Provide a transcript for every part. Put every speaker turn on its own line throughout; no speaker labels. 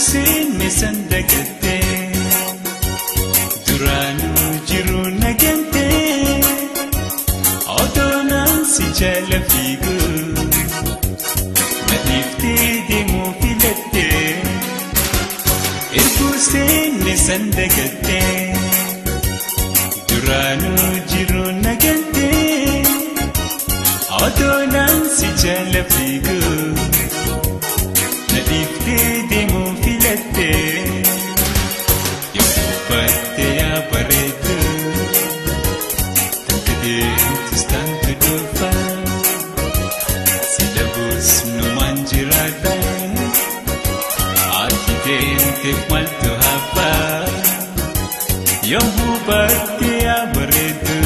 Erbuuseen sandaqatte duraanuu jiru nagante odoonaan si jala fiigu nadhiiftee deemuu filatte. Erbuuseen sandaqatte duraanuu jiru nagante odoonaan si jala fiigu nadhiiftee deemuu filatte. Yoo battee yaa bareedu takka deemtus taantu dhufa si dhabuus numaan jiraata ati deemteef maaltu hafa. Yoo battee yaa bareedu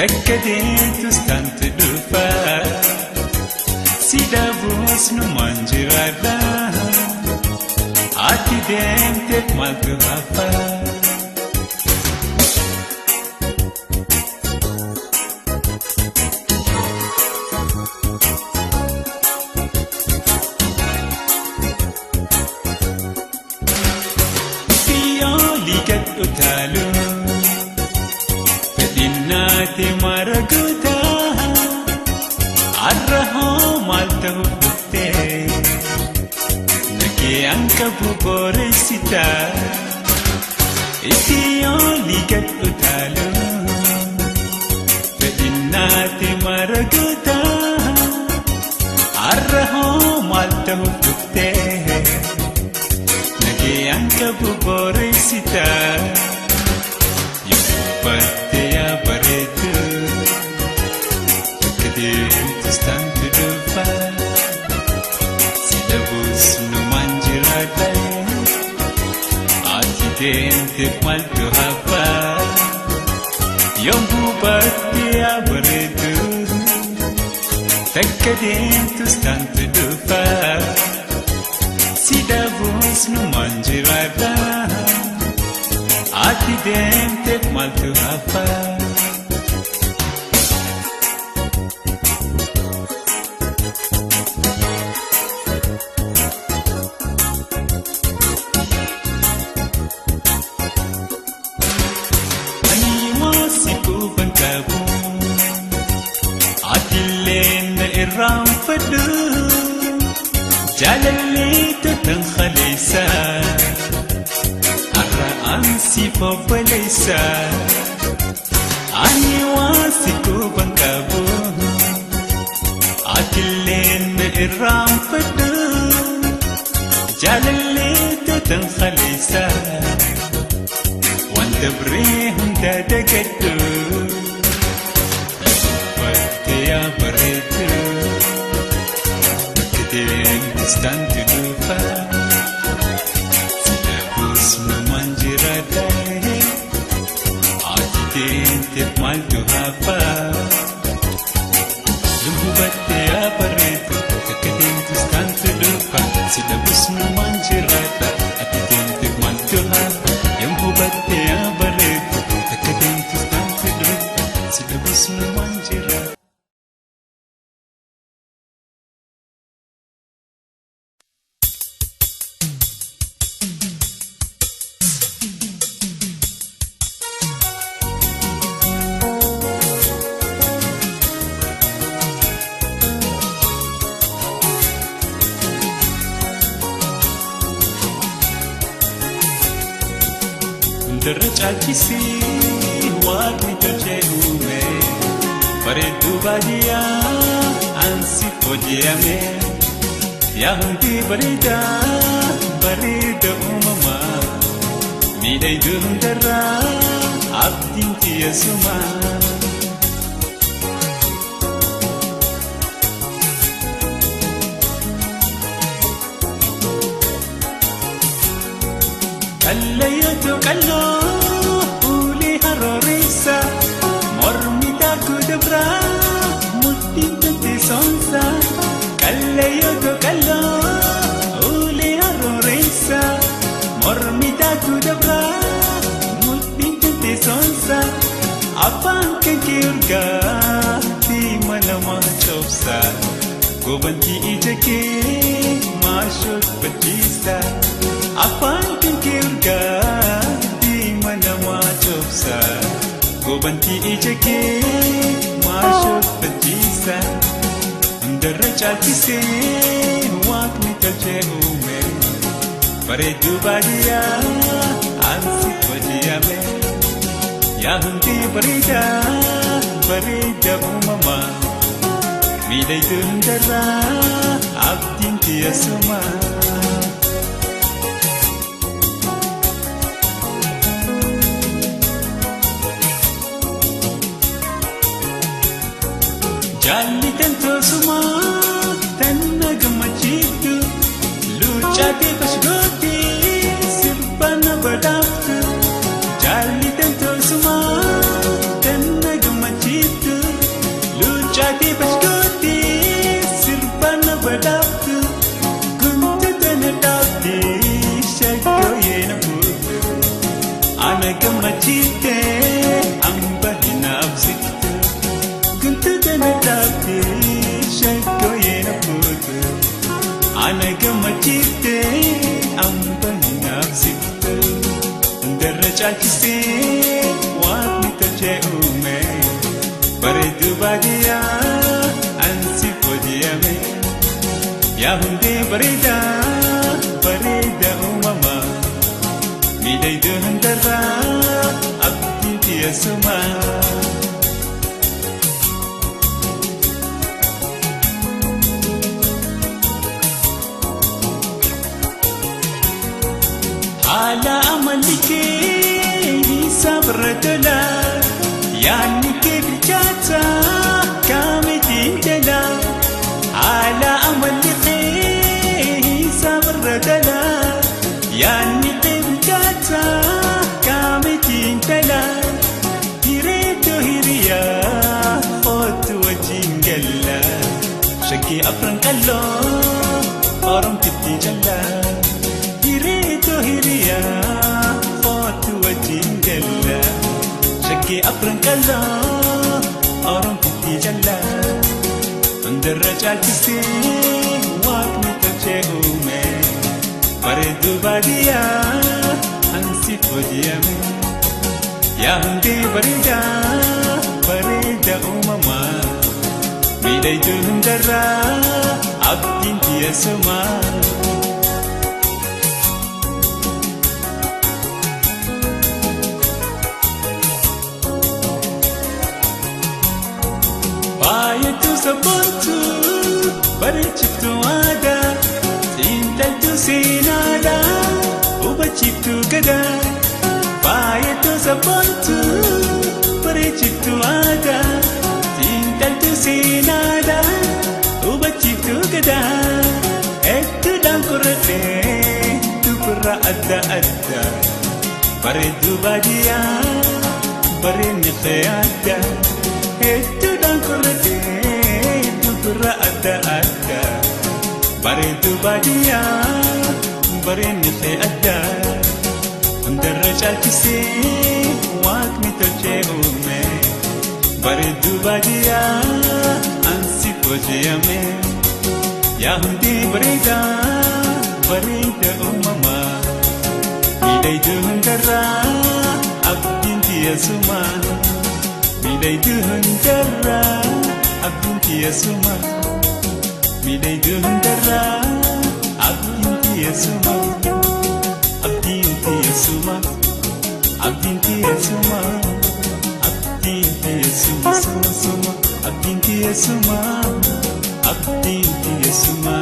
takka deemtus taantu dhufa si dhabuus numaan jiraata ati deemteef maaltu hafa. Biyyoolii gad utaalu fedhinnaate mara guutaa arrahoo maal ta'uuf dhuftee nagee anka buboreessita. Biyyoolii gad utaalu fedhinnaate mara guutaa arrahoo maal ta'uuf dhuftee nagee anka buboreessita. Yoo battee yaa bareedu takka deemtus taantu dhufa si dhabuus numaan jiraata ati deemteef maaltu hafa. Yoo battee yaa bareedu takka deemtus taantu dhufa si dhabuus numaan jiraata ati deemteef maaltu hafa. Raanfadhu jaalallee totan khaleessa arra'aan si fobbaleessa ani waan si quban qabu atilleen na irraanfadhu jaalallee totan khaleessa waan dabree hunda dagadhu. Battee yaa bareedu deemtus taantu dhufa si dhabuus numaan jiraata ati deemteef maaltu hafa. Yoo battee yaa bareedu takka deemtus taantu dhufa si dhabuus numaan jiraata ati deemteef maaltu hafa. Yoo battee yaa bareedu takka deemtus taantu dhufa si dhabuus numaan jiraata. Darachachisi waaqni tolchee uume bareedu baadiyyaa ansi hojjeame yaa hundi bareeda bareeda uumamaa miidhagduu hundarraa abdiin tiyyasuma. Kallayyootoo qalloo ulee harooressa mormi daakuu dabraa mudhiin tanteessonsa. Kallayyootoo qalloo ulee harooressa mormi daakuu dabraa mudhiin tanteessonsa. Afaan kan kee urgaa diima nama coobsa gobantii ija kee maashoo badhiisa. بنتي إيجاكي ما شوف بجيسا درج عالكسي واقني تلجيومي بريدو باديا عنسي وجيامي يا هندي بريدا بريدا أماما ميداي دندرا عبدين تيسما Jalli tanto suma tanna gamachitu luchati pasgoti sirpana badaftu Jalli tanto suma tanna gamachitu luchati pasgoti sirpana badaftu kuntu tanatati shakyo yena putu ana gamachite amba hinapsitu كنت دنتاكي شكو ينبوت أنا كما جيتي أم بهنا بسكت درج عكسي واتني تجيومي بريدو باديا أنسي فوديامي يا هندي بريدا بريدا أماما ميداي دهندرا أبدي تيسما على أملك صبرت لا يعني كيف جاتا كامتين جلا على أملك صبرت لا يعني كيف جاتا كامتين جلا هيريتو هيريا فوت وجنجلا شكي أفرن كالو أرم تبتي جلا هيريا فوت وجنجلا شكي أفرن كلا أرم تبتي جلا درج عالكسي واقني تلجيومي بريدو باديا أنسي فوديامي يا هندي بريدا بريدا أماما ميداي دهندرا عبدين تيسما Bayatu sabuntu bariciptu ada tintaltu sinada ubaciptu gada Bayatu sabuntu bariciptu ada tintaltu sinada ubaciptu gada Ettu dan kurate tu pura adda adda baridu badia barini khayada Ettu dan kurate tu pura adda adda baridu badia barini khayada درج عالكسي واقني تلجيومي بريدو باديا أنسي فوجيامي يا هندي بريدا بريدا أماما ميداي دهندرا عبدين تيسما ميداي دهندرا عبدين تيسما ميداي دهندرا عبدين تيسما عبدين تيسما عبدين تيسما عبدين تيسما سما سما عبدين تيسما عبدين تيسما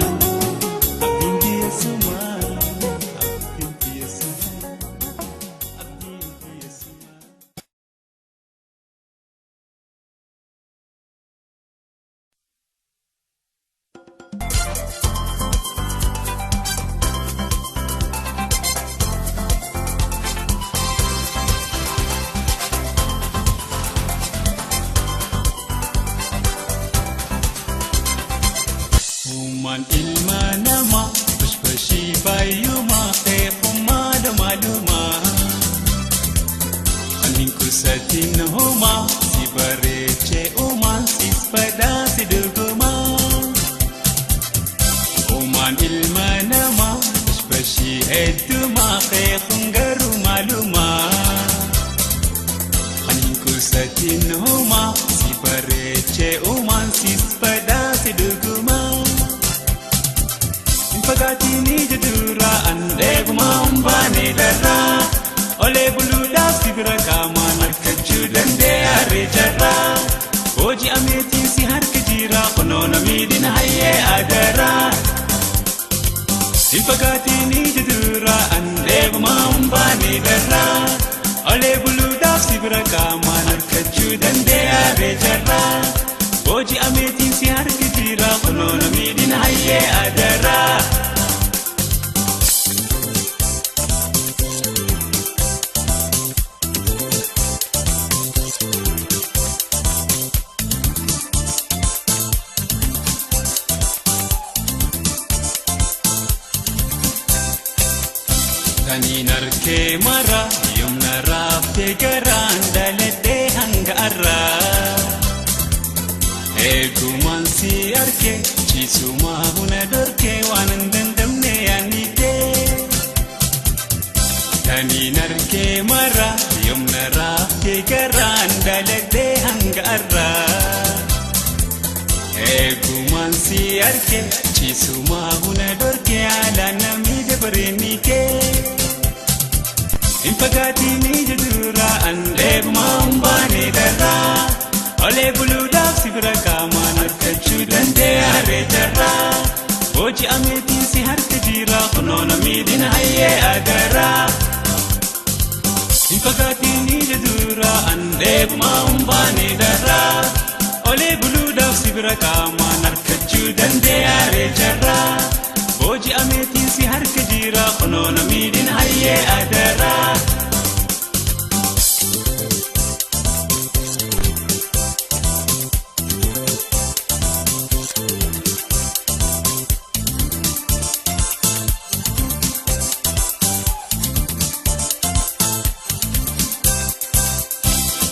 عبدين تيسما عبدين تيسما عبدين تيسما Man ilma nama Pushpashi bayuma Khefuma damaluma Aninku satin homa Si bareche uma Sispada siduguma Oman ilma nama Pushpashi eduma Khefum garu maluma Aninku satin Infagaatini jedura andeeguma humbaane darra olee buluudhaaf sibira qaamaan harkachuu dandeeyare jarra hojii ameetiin si harka jira kunoona miidhina hayyee adara Infagaatini jedura andeeguma humbaane darra olee buluudhaaf sibira qaamaan harkachuu dandeeyare jarra hojii ameetiin si harka jira kunoona miidhina hayyee adara Kani narke mara yumna rafte garan dalete hanga arra Eguman si arke chisuma huna dorke wanan dandamne yanite Kani narke mara yumna rafte garan dalete hanga arra Eguman si arke chisuma huna dorke ala namide barenike Infagaatini jedura andeeguma humbaane darra olee buluudhaaf sibira qaamaan harkachuu dandeeyare jarra hojii ameetiin si harka jira kunoona miidhina hayyee adara Infagaatini jedura andeeguma humbaane darra olee buluudhaaf sibira qaamaan harkachuu dandeeyare jarra hojii ameetiin si harka jira kunoona miidhina hayyee adara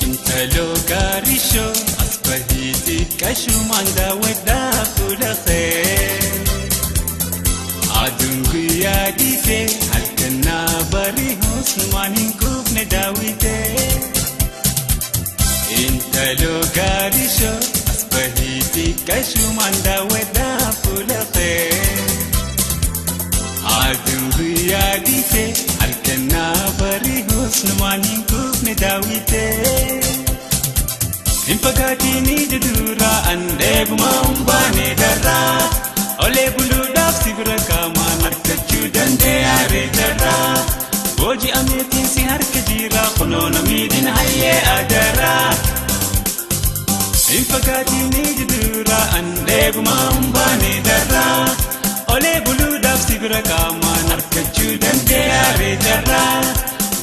Intalo garisho asbahiti kashu manda wada kulakhe Adungu yadite halkana bari husmanin kubne dawite Intalo garisho asbahiti kashu manda wada kulakhe Adungu yadite halkana bari husmanin kubne dawite Infagaatini jedura andeeguma humbaane darra olee buluudhaaf sibira qaamaan harkachuu dandeeyare jarra hojii ameetiin si harka jira kunoona miidhina hayyee adara Infagaatini jedura andeeguma humbaane darra olee buluudhaaf sibira qaamaan harkachuu dandeeyare jarra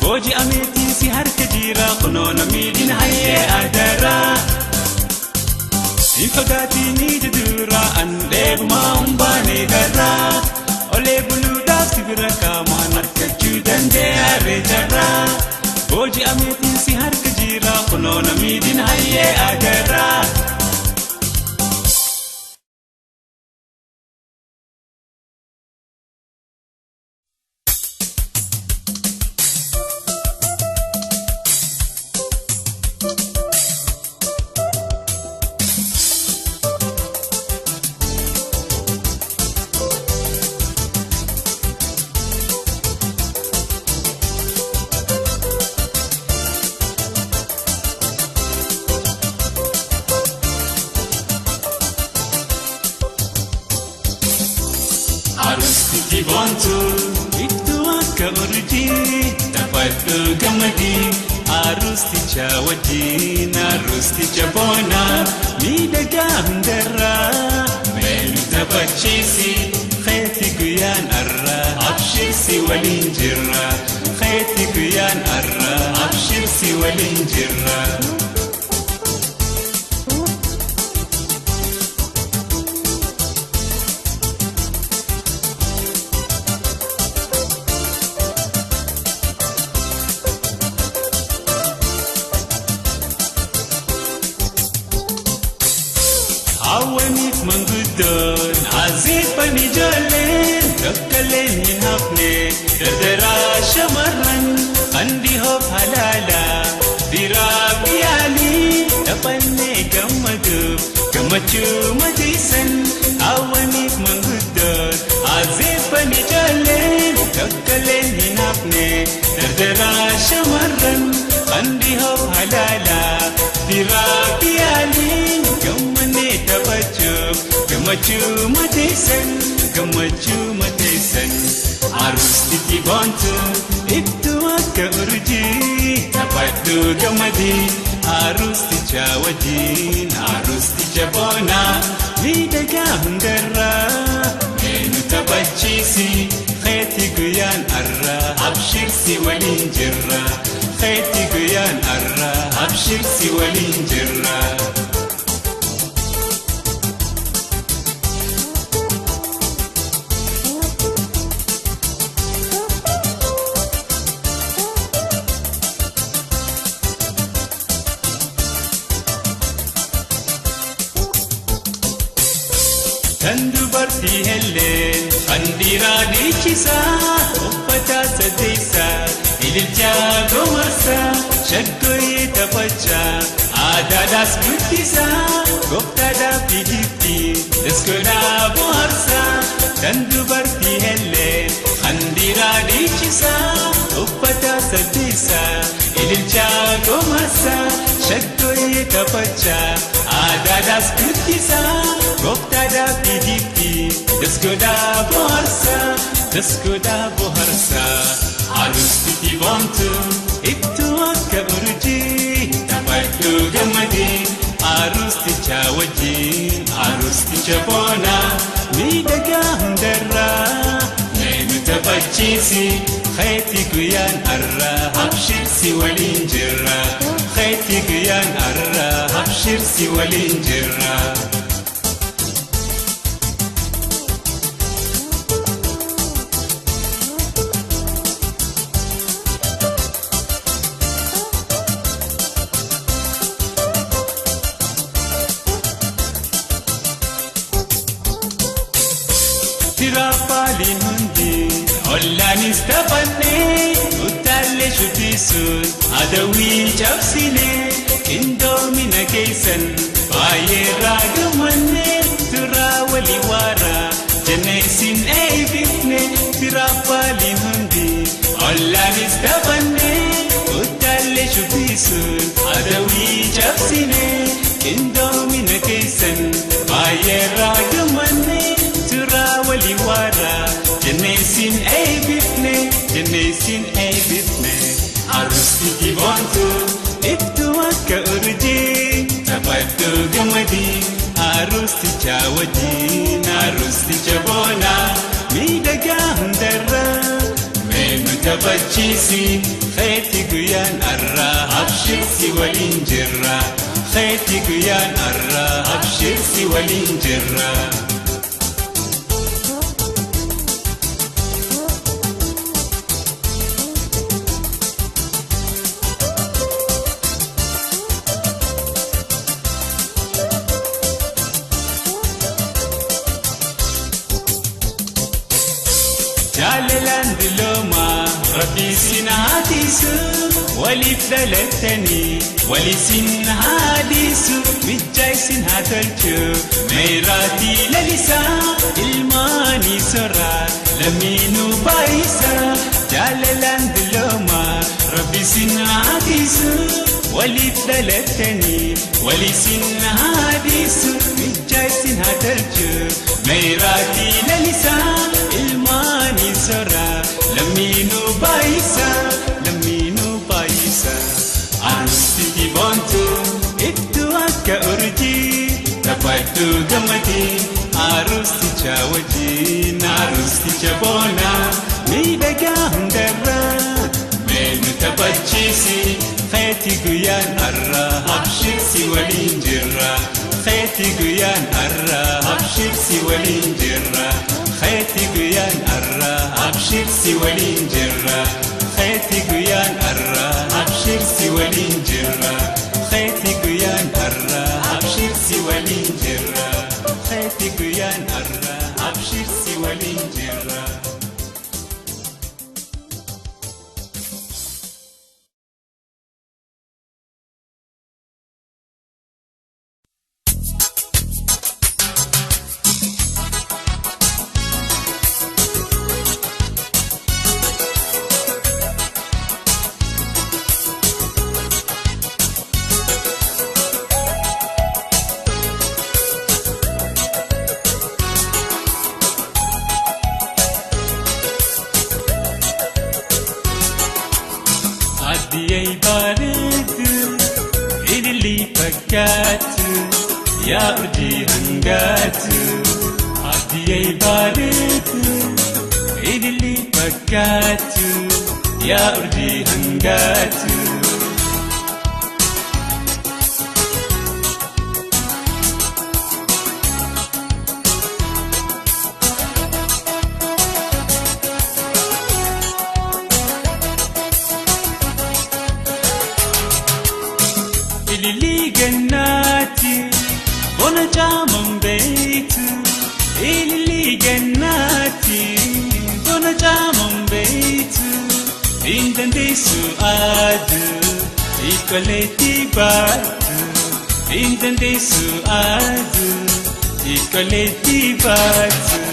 hojii ameetiin si harka jira kunoona miidhina hayyee adara Infagaatini jedura andeeguma humbaane darra olee buluudhaaf sibira qaamaan harkachuu dandeeyare jarra hojii ameetiin si harka jira kunoona miidhina hayyee adara Arusti bontu itu akka urjii tafadhu gammadii arusti chaawajii arusti chaboona miidhagaa hundarraa meelu taphachiisi keeti guyyaan arra abshirsi waliin jirra keeti guyyaan arra abshirsi waliin jirra Awanit mangudon azifan ijoolleen tokkoleen hin hafne dardaraa shamarran andi hoof halaala biraa biyaalii dhafannee gammaduuf gammachuu matiisan awwaniif manguddoon azif Rabbani jaaleen tokkoleen hin hafne dardaraa shamarran qandi hoof halaalaa diraa biyyaaliin gammannee taphachuuf gammachuu mateessan arustiti boontu ittuu akka urjii taphadhu gammadii arusticha wajjin arusticha boonaa miidhagaa hundarraa eenyu taphachiisi keetti guyyaan arraa abshirsi waliin jirra keetti guyyaan arraa abshirsi waliin jirra. Kan dubartii hellee handiraa dhiichisaa uffata sadeessaa ililchaa gomarsaa shaggooyee taphachaa aadaadhaas guddisaa gooftaadhaaf hidhiitti daskoodhaa bohaarsaa. Kan dubartii hellee handiraa dhiichisaa uffata sadeessaa ililchaa gomarsaa shaggooyee taphachaa aadaadhaas guddisaa gooftaadhaaf hidhiitti daskoodhaa bohaarsaa. Arustiti boontu ittuu akka urjii taphadhu gammadii arusticha wajjin arusticha boonaa miidhagaa hundarraa eenyu taphachiisi keetti guyyaan arraa abshirsi waliin jirra keetti guyyaan arraa abshirsi waliin jirra. Tiraappaliin hundi ollaanis taphannee utaallee shubbisuun adawwii cabsinee qindoomina keessan baay'eerraa gammannee turaa walii waaraa jennee isin eebbifne. Tiraappaliin hundi ollaanis taphannee utaallee shubbisuun adawwii cabsinee qindoomina keessan baay'eerraa gammannee turaa walii waaraa jennee isin eebbifne. Arustiti boontu ittuu akka urjii taphadhu gammadii arusticha wajjin arusticha boonaa miidhagaa hundarraa eenyu taphachiisi keetti guyyaan arraa abshirsi waliin jirra keetti guyyaan arraa abshirsi waliin jirra. Jaalalaan diloomaa rabbii sin haatisu waliif dhalattanii walii sin haadisu mijjaa isin haa tolchu meeraatii lalisaa ilmaanii soraa lammiinuu baay'isaa. Jaalalaan diloomaa rabbii sin haatisu waliif dhalattanii walii sin haadisu mijjaa isin haa tolchu meeraatii lalisaa ilmaanii soraa lammiinuu baay'isaa. Arustiti boontu ittuu akka urjii taphadhu gammadii arusticha wajjin arusticha boonaa miidhagaa hundarraa eenyu taphachiisi keetti guyyaan arraa abshirsi waliin jirra keetti guyyaan arraa abshirsi waliin jirra keetti guyyaan arraa abshirsi waliin jirra keetti guyyaan arraa abshirsi waliin jirra keetti guyyaan arraa abshirsi waliin jirra keetti guyyaan arraa abshirsi waliin jirra. bareedu ililii fakkaatu yaa urjii hangaatu abdiyyee bareedu ililii fakkaatu yaa urjii hangaatu. ililii gannaati bona jaaman beeytu ililii gannaati bona jaaman beeytu hin dandeessu aadu ikoleetti baatu hin dandeessu aadu ikoleetti baatu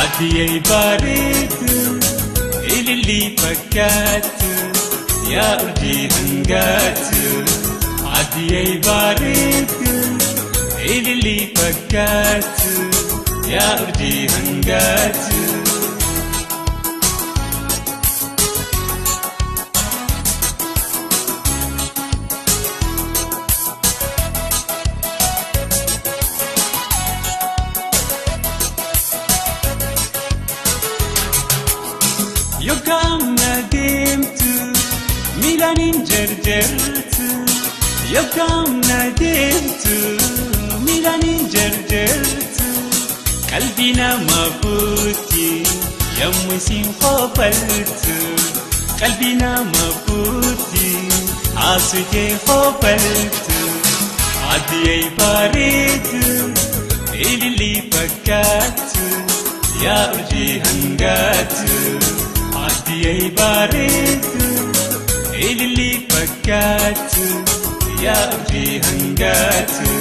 abdiyyee bareedu ililii fakkaatu yaa urjii hangaatu abdiyyee bareedu ililii fakkaatu yaa urjii hangaatu. Yookaan adeemtu miilaanin jarjartu yookaan adeemtu miilaanin jarjartu qalbii namaa fuuti yommuu isin hoophaltu qalbii namaa fuuti haasutee hoophaltu abdiyyee bareedu ililii fakkaatu yaa urjii hangaatu. abdiyyee bareedu ililii fakkaatu yaa urjii hangaatu.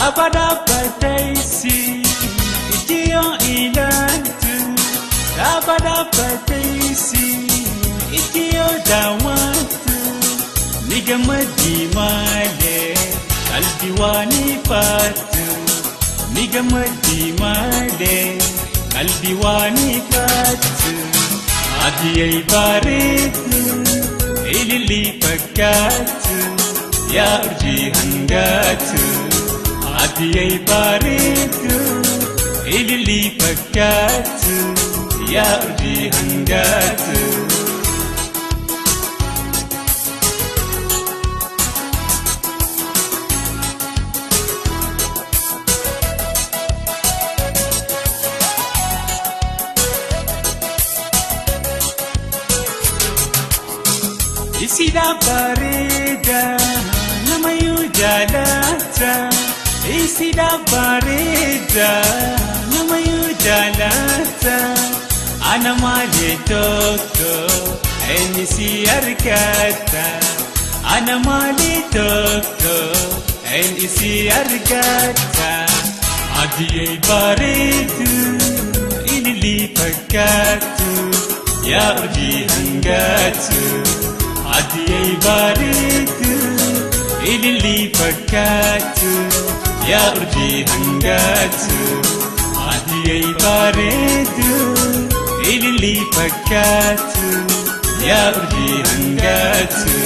Abada pataisi ijiyo ilantu abada pataisi ijiyo dawantu nigamadi male kalbi wani fatu nigamadi male kalbi wani fatu abdiyyee bareedu ililii fakkaatu yaa urjii hangaatu. abdiyyee bareedu ililii fakkaatu yaa urjii hangaatu. isiidha bareeda namayyuu jaalata. isiidha bareeda namayyuu jaalata ana malee tokko eenyu si argata ana malee tokko eenyu si argata abdiyyee bareedu ililii fakkaatu yaa urjii hangaatu abdiyyee bareedu ililii fakkaatu yaa urjii hangaatu abdiyyee bareedu ililii fakkaatu yaa urjii hangaatu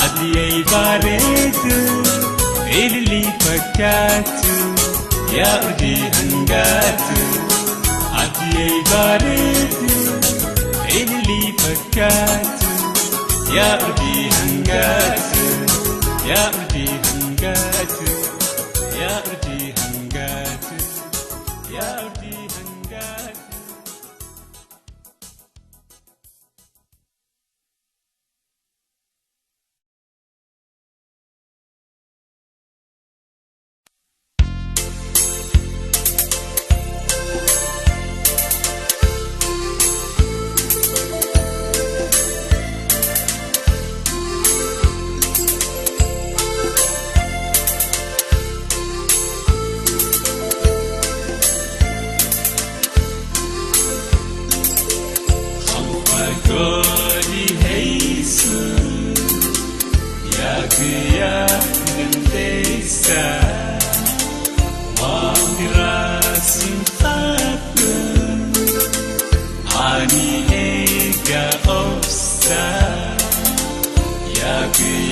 abdiyyee bareedu ililii fakkaatu yaa urjii hangaatu abdiyyee bareedu ililii fakkaatu yaa urjii hangaatu yaa urjii hangaatu. yaa urjii hangaatu yaa urjii hangaatu.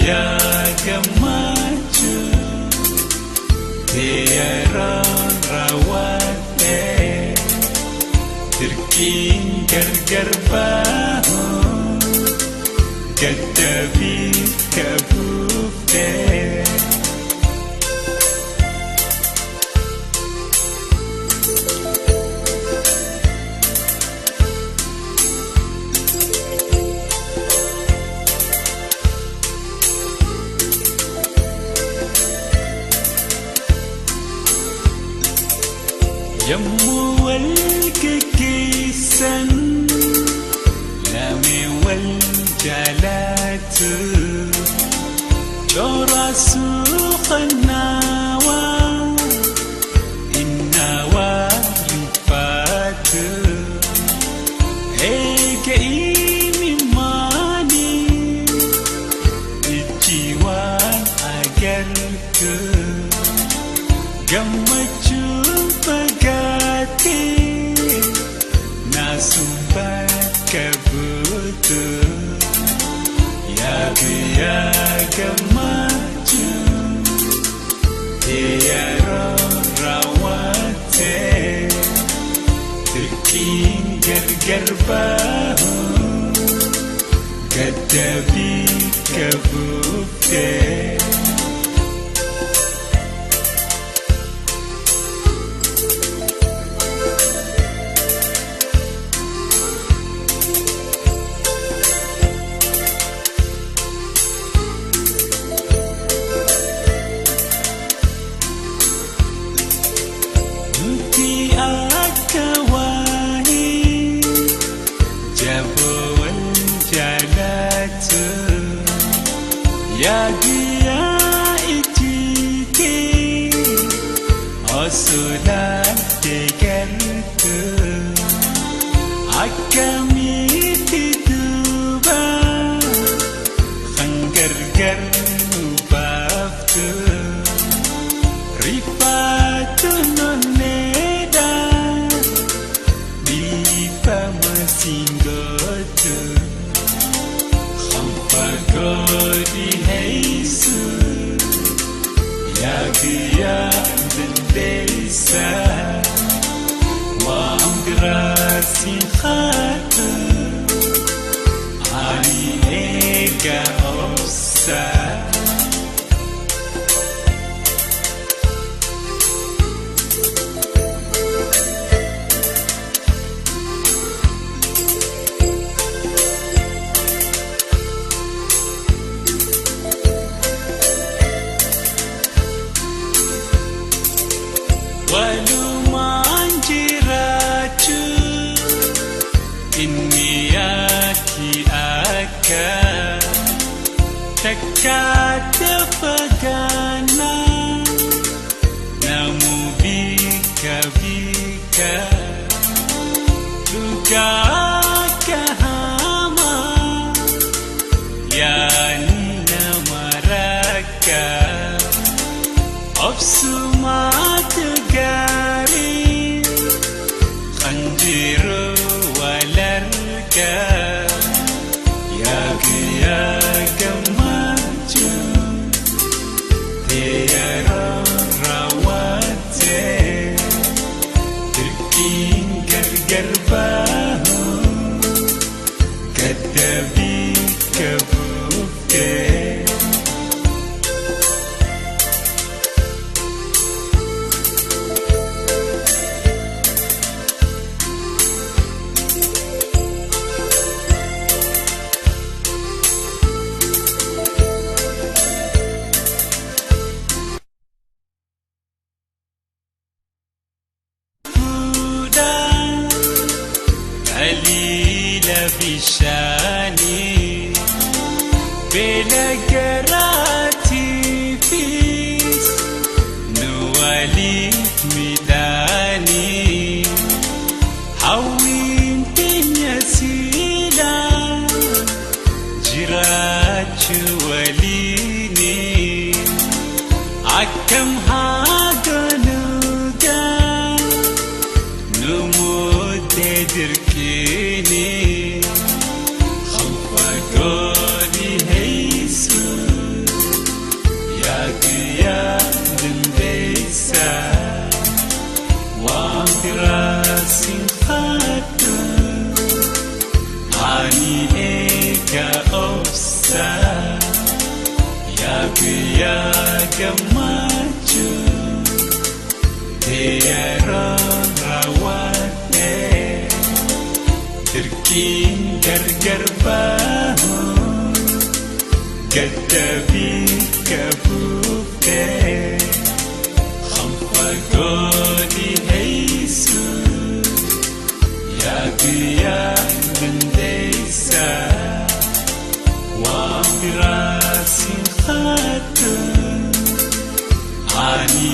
ya gammachu teeran rawate dirqin gargar bahu gaddabi kabufte يمو والكيسن لامي والجالات جورا سوق النوى النوى رفات هيك إيمي ماني الجيوان أقلت قمت bagati nasumbat kabutu ya biya gamaju dia rawate terkin gargar bahu gaddabi kabufte ya dia itiki osulan tegeltu akami tiduba khangargar baftu rifatun neda dipa masinggotu Pagodi heisu ya bendesa wa amgrasi khatu ani ega osa walumanjirachu inniyaki aka takata pagana namu bika bika luka kahama yani namaraka أبسمات قاري خنجر ولركا يا قماجو تيارا رواتي تركين قرقر باهو قدبي كبوفتي بشاني بلا قراتي فيس نواليك ميداني حوين دنيا سيلا جراج وليني عكم هذا نودا نمود دركيني خفقوني هيسو ya gamaju tiara rawate terkin gargarbahu gadabi kabufte khampa godi heisu ya biya bendesa wa birasin khatun ani